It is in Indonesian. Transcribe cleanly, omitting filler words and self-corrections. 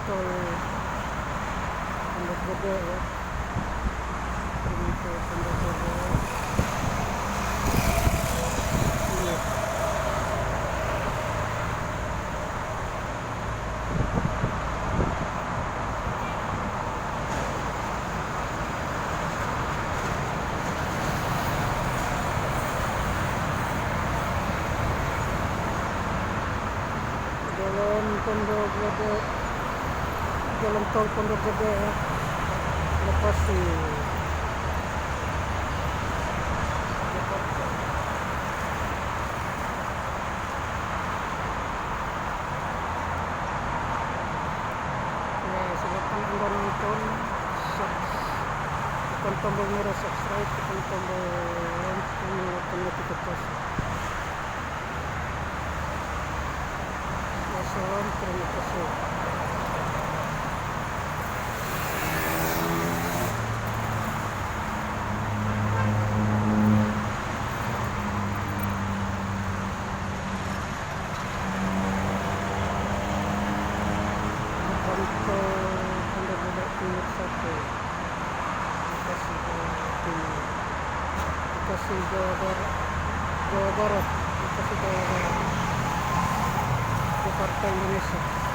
tol Pondok Gede ya. Ini tol Pondok Gede. Ini. Jalan Pondok Gede, jalan tol Pondok Gede ya. Lokasi Jakarta. Ya, silakan Anda nonton, tekan tombol merah subscribe, tekan tombol lonceng menyalakan notifikasi. Wassalam, terima kasih. Pondok Gede Timur 1, Bekasi Timur, Bekasi Jawa Barat, Bekasi Jawa Barat, Jakarta Indonesia.